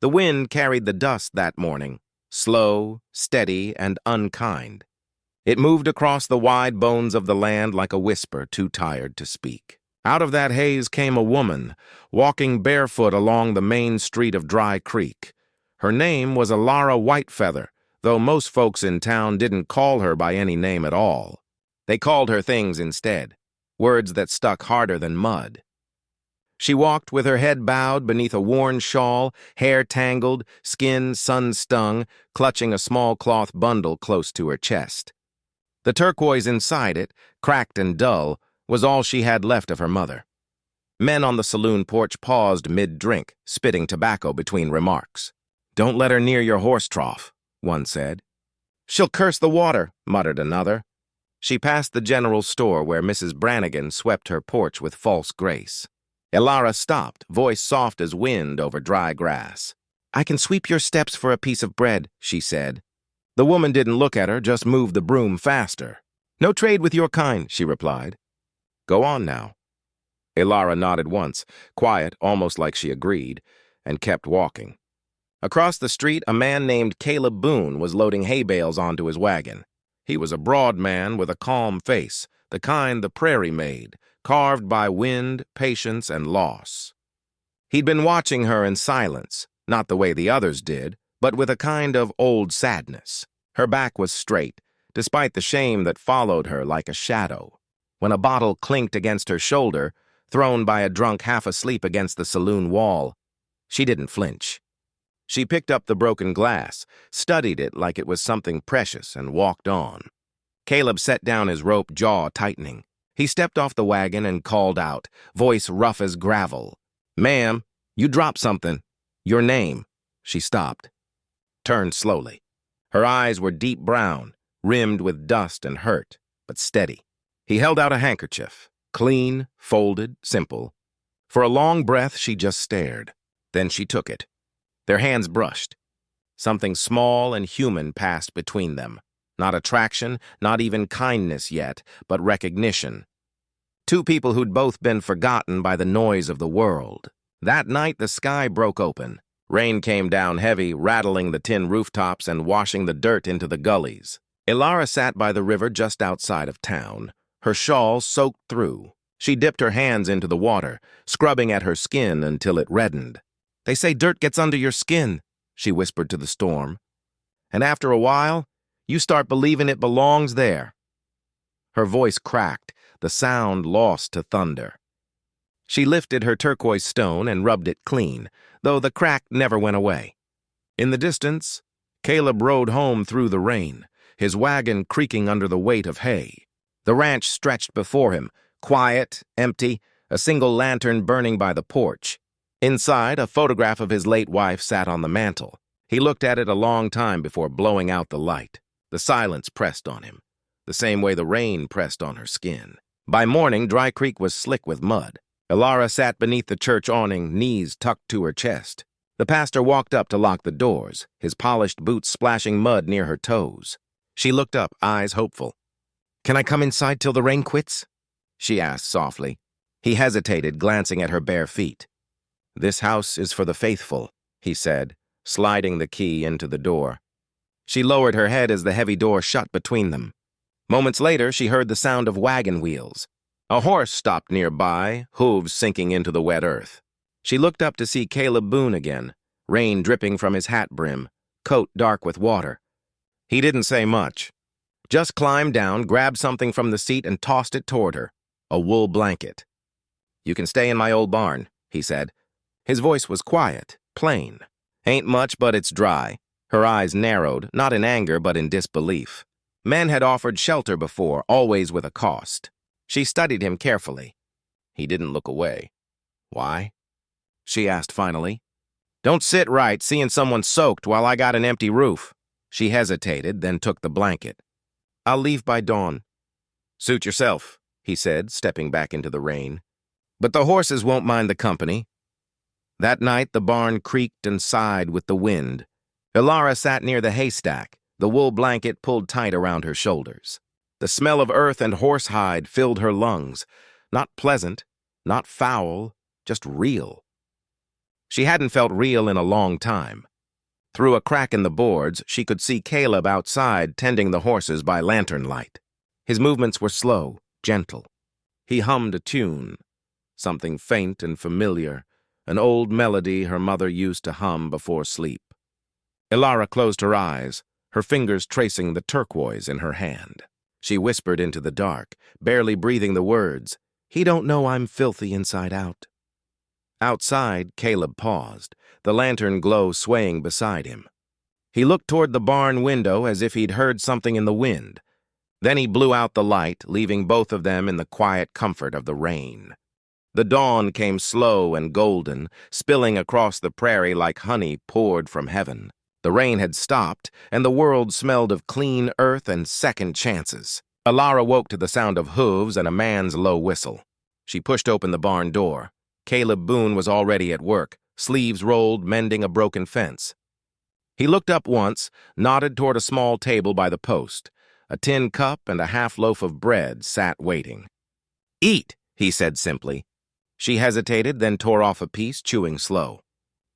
The wind carried the dust that morning, slow, steady, and unkind. It moved across the wide bones of the land like a whisper too tired to speak. Out of that haze came a woman, walking barefoot along the main street of Dry Creek. Her name was Elara Whitefeather, though most folks in town didn't call her by any name at all. They called her things instead, words that stuck harder than mud. She walked with her head bowed beneath a worn shawl, hair tangled, skin sun-stung, clutching a small cloth bundle close to her chest. The turquoise inside it, cracked and dull, was all she had left of her mother. Men on the saloon porch paused mid-drink, spitting tobacco between remarks. "Don't let her near your horse trough," one said. "She'll curse the water," muttered another. She passed the general store where Mrs. Brannigan swept her porch with false grace. Elara stopped, voice soft as wind over dry grass. "I can sweep your steps for a piece of bread," she said. The woman didn't look at her, just moved the broom faster. "No trade with your kind," she replied. "Go on now." Elara nodded once, quiet, almost like she agreed, and kept walking. Across the street, a man named Caleb Boone was loading hay bales onto his wagon. He was a broad man with a calm face, the kind the prairie made, carved by wind, patience, and loss. He'd been watching her in silence, not the way the others did, but with a kind of old sadness. Her back was straight, despite the shame that followed her like a shadow. When a bottle clinked against her shoulder, thrown by a drunk half asleep against the saloon wall, she didn't flinch. She picked up the broken glass, studied it like it was something precious, and walked on. Caleb set down his rope, jaw tightening. He stepped off the wagon and called out, voice rough as gravel. "Ma'am, you dropped something. Your name." She stopped, turned slowly. Her eyes were deep brown, rimmed with dust and hurt, but steady. He held out a handkerchief, clean, folded, simple. For a long breath, she just stared. Then she took it. Their hands brushed. Something small and human passed between them. Not attraction, not even kindness yet, but recognition. Two people who'd both been forgotten by the noise of the world. That night, the sky broke open. Rain came down heavy, rattling the tin rooftops and washing the dirt into the gullies. Elara sat by the river just outside of town, her shawl soaked through. She dipped her hands into the water, scrubbing at her skin until it reddened. "They say dirt gets under your skin," she whispered to the storm. "And after a while, you start believing it belongs there." Her voice cracked, the sound lost to thunder. She lifted her turquoise stone and rubbed it clean, though the crack never went away. In the distance, Caleb rode home through the rain, his wagon creaking under the weight of hay. The ranch stretched before him, quiet, empty, a single lantern burning by the porch. Inside, a photograph of his late wife sat on the mantel. He looked at it a long time before blowing out the light. The silence pressed on him, the same way the rain pressed on her skin. By morning, Dry Creek was slick with mud. Elara sat beneath the church awning, knees tucked to her chest. The pastor walked up to lock the doors, his polished boots splashing mud near her toes. She looked up, eyes hopeful. "Can I come inside till the rain quits?" she asked softly. He hesitated, glancing at her bare feet. "This house is for the faithful," he said, sliding the key into the door. She lowered her head as the heavy door shut between them. Moments later, she heard the sound of wagon wheels. A horse stopped nearby, hooves sinking into the wet earth. She looked up to see Caleb Boone again, rain dripping from his hat brim, coat dark with water. He didn't say much. Just climbed down, grabbed something from the seat, and tossed it toward her, a wool blanket. "You can stay in my old barn," he said. His voice was quiet, plain. "Ain't much, but it's dry." Her eyes narrowed, not in anger, but in disbelief. Men had offered shelter before, always with a cost. She studied him carefully. He didn't look away. "Why?" she asked finally. "Don't sit right seeing someone soaked while I got an empty roof." She hesitated, then took the blanket. "I'll leave by dawn." "Suit yourself," he said, stepping back into the rain. "But the horses won't mind the company." That night, the barn creaked and sighed with the wind. Elara sat near the haystack, the wool blanket pulled tight around her shoulders. The smell of earth and horsehide filled her lungs. Not pleasant, not foul, just real. She hadn't felt real in a long time. Through a crack in the boards, she could see Caleb outside tending the horses by lantern light. His movements were slow, gentle. He hummed a tune, something faint and familiar, an old melody her mother used to hum before sleep. Elara closed her eyes, her fingers tracing the turquoise in her hand. She whispered into the dark, barely breathing the words, "He don't know I'm filthy inside out." Outside, Caleb paused, the lantern glow swaying beside him. He looked toward the barn window as if he'd heard something in the wind. Then he blew out the light, leaving both of them in the quiet comfort of the rain. The dawn came slow and golden, spilling across the prairie like honey poured from heaven. The rain had stopped, and the world smelled of clean earth and second chances. Elara woke to the sound of hooves and a man's low whistle. She pushed open the barn door. Caleb Boone was already at work, sleeves rolled, mending a broken fence. He looked up once, nodded toward a small table by the post. A tin cup and a half loaf of bread sat waiting. "Eat," he said simply. She hesitated, then tore off a piece, chewing slow.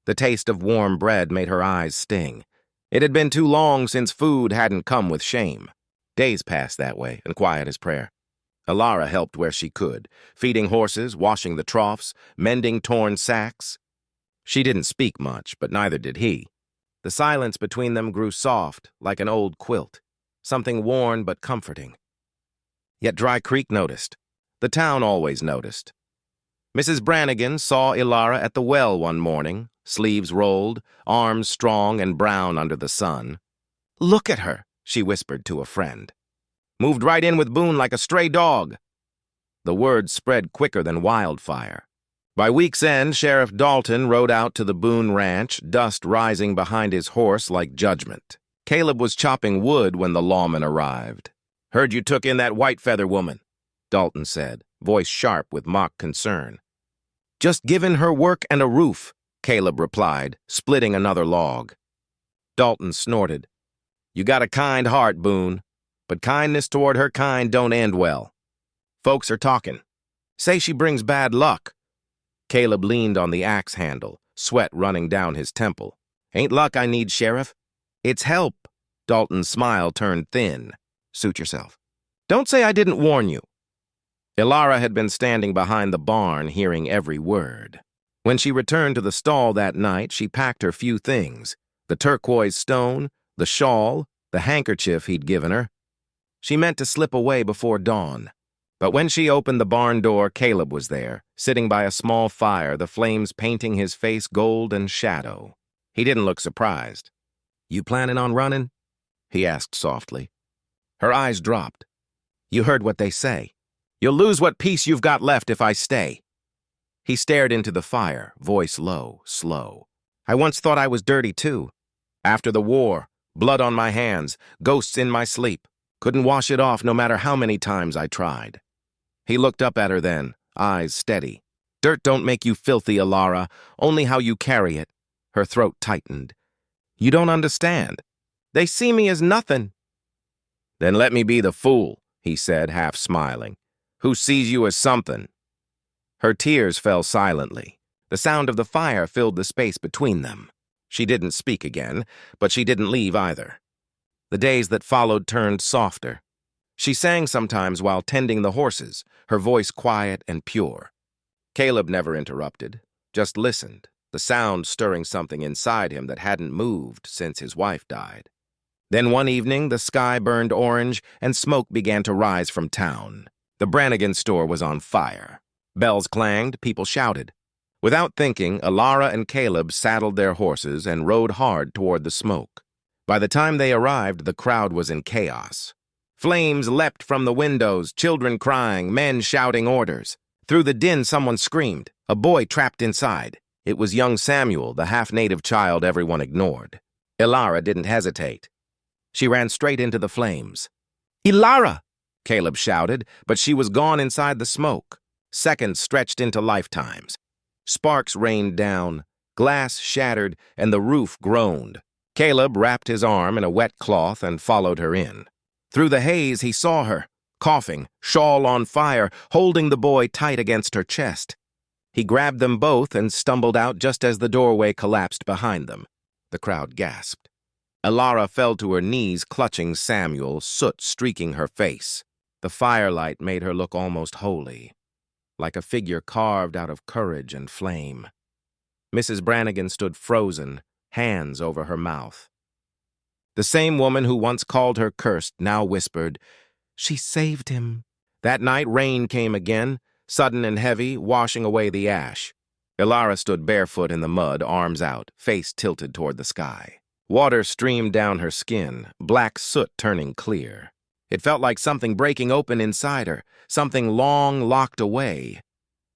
The taste of warm bread made her eyes sting. It had been too long since food hadn't come with shame. Days passed that way, and quiet as prayer. Elara helped where she could, feeding horses, washing the troughs, mending torn sacks. She didn't speak much, but neither did he. The silence between them grew soft, like an old quilt, something worn but comforting. Yet Dry Creek noticed. The town always noticed. Mrs. Brannigan saw Elara at the well one morning, sleeves rolled, arms strong and brown under the sun. "Look at her," she whispered to a friend. "Moved right in with Boone like a stray dog." The word spread quicker than wildfire. By week's end, Sheriff Dalton rode out to the Boone ranch, dust rising behind his horse like judgment. Caleb was chopping wood when the lawman arrived. "Heard you took in that Whitefeather woman," Dalton said, voice sharp with mock concern. "Just giving her work and a roof," Caleb replied, splitting another log. Dalton snorted. "You got a kind heart, Boone, but kindness toward her kind don't end well. Folks are talking. Say she brings bad luck." Caleb leaned on the axe handle, sweat running down his temple. "Ain't luck I need, Sheriff. It's help." Dalton's smile turned thin. "Suit yourself. Don't say I didn't warn you." Elara had been standing behind the barn, hearing every word. When she returned to the stall that night, she packed her few things, the turquoise stone, the shawl, the handkerchief he'd given her. She meant to slip away before dawn. But when she opened the barn door, Caleb was there, sitting by a small fire, the flames painting his face gold and shadow. He didn't look surprised. "You planning on running?" he asked softly. Her eyes dropped. "You heard what they say. You'll lose what peace you've got left if I stay." He stared into the fire, voice low, slow. "I once thought I was dirty too. After the war, blood on my hands, ghosts in my sleep. Couldn't wash it off no matter how many times I tried." He looked up at her then, eyes steady. "Dirt don't make you filthy, Elara, only how you carry it." Her throat tightened. "You don't understand. They see me as nothing." "Then let me be the fool," he said, half smiling. "Who sees you as something?" Her tears fell silently. The sound of the fire filled the space between them. She didn't speak again, but she didn't leave either. The days that followed turned softer. She sang sometimes while tending the horses, her voice quiet and pure. Caleb never interrupted, just listened, the sound stirring something inside him that hadn't moved since his wife died. Then one evening, the sky burned orange and smoke began to rise from town. The Brannigan store was on fire. Bells clanged, people shouted. Without thinking, Elara and Caleb saddled their horses and rode hard toward the smoke. By the time they arrived, the crowd was in chaos. Flames leapt from the windows, children crying, men shouting orders. Through the din, someone screamed, a boy trapped inside. It was young Samuel, the half-native child everyone ignored. Elara didn't hesitate. She ran straight into the flames. "Elara!" Caleb shouted, but she was gone inside the smoke. Seconds stretched into lifetimes. Sparks rained down, glass shattered, and the roof groaned. Caleb wrapped his arm in a wet cloth and followed her in. Through the haze, he saw her, coughing, shawl on fire, holding the boy tight against her chest. He grabbed them both and stumbled out just as the doorway collapsed behind them. The crowd gasped. Elara fell to her knees, clutching Samuel, soot streaking her face. The firelight made her look almost holy, like a figure carved out of courage and flame. Mrs. Brannigan stood frozen, hands over her mouth. The same woman who once called her cursed now whispered, "She saved him." That night rain came again, sudden and heavy, washing away the ash. Elara stood barefoot in the mud, arms out, face tilted toward the sky. Water streamed down her skin, black soot turning clear. It felt like something breaking open inside her, something long locked away.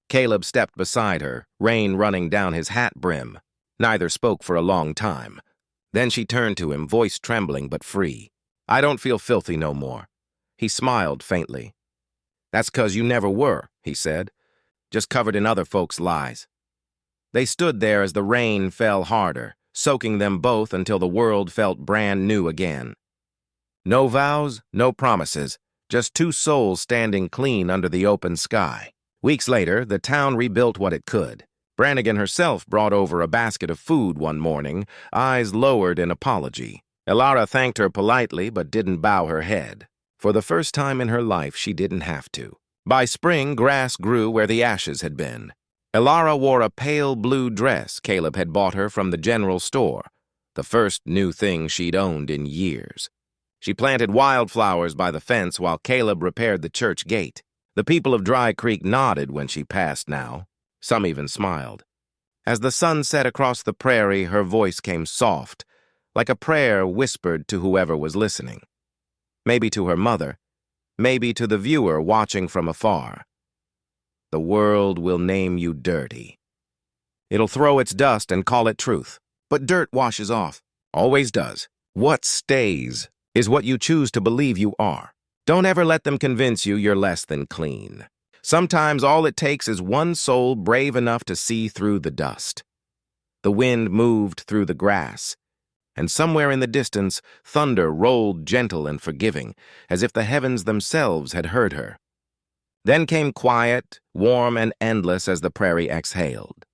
Caleb stepped beside her, rain running down his hat brim. Neither spoke for a long time. Then she turned to him, voice trembling but free. "I don't feel filthy no more." He smiled faintly. "That's 'cause you never were," he said, "just covered in other folks' lies." They stood there as the rain fell harder, soaking them both until the world felt brand new again. No vows, no promises, just two souls standing clean under the open sky. Weeks later, the town rebuilt what it could. Brannigan herself brought over a basket of food one morning, eyes lowered in apology. Elara thanked her politely but didn't bow her head. For the first time in her life, she didn't have to. By spring, grass grew where the ashes had been. Elara wore a pale blue dress Caleb had bought her from the general store, the first new thing she'd owned in years. She planted wildflowers by the fence while Caleb repaired the church gate. The people of Dry Creek nodded when she passed now. Some even smiled. As the sun set across the prairie, her voice came soft, like a prayer whispered to whoever was listening. Maybe to her mother, maybe to the viewer watching from afar. The world will name you dirty. It'll throw its dust and call it truth. But dirt washes off. Always does. What stays is what you choose to believe you are. Don't ever let them convince you you're less than clean. Sometimes all it takes is one soul brave enough to see through the dust. The wind moved through the grass, and somewhere in the distance, thunder rolled gentle and forgiving, as if the heavens themselves had heard her. Then came quiet, warm and endless as the prairie exhaled.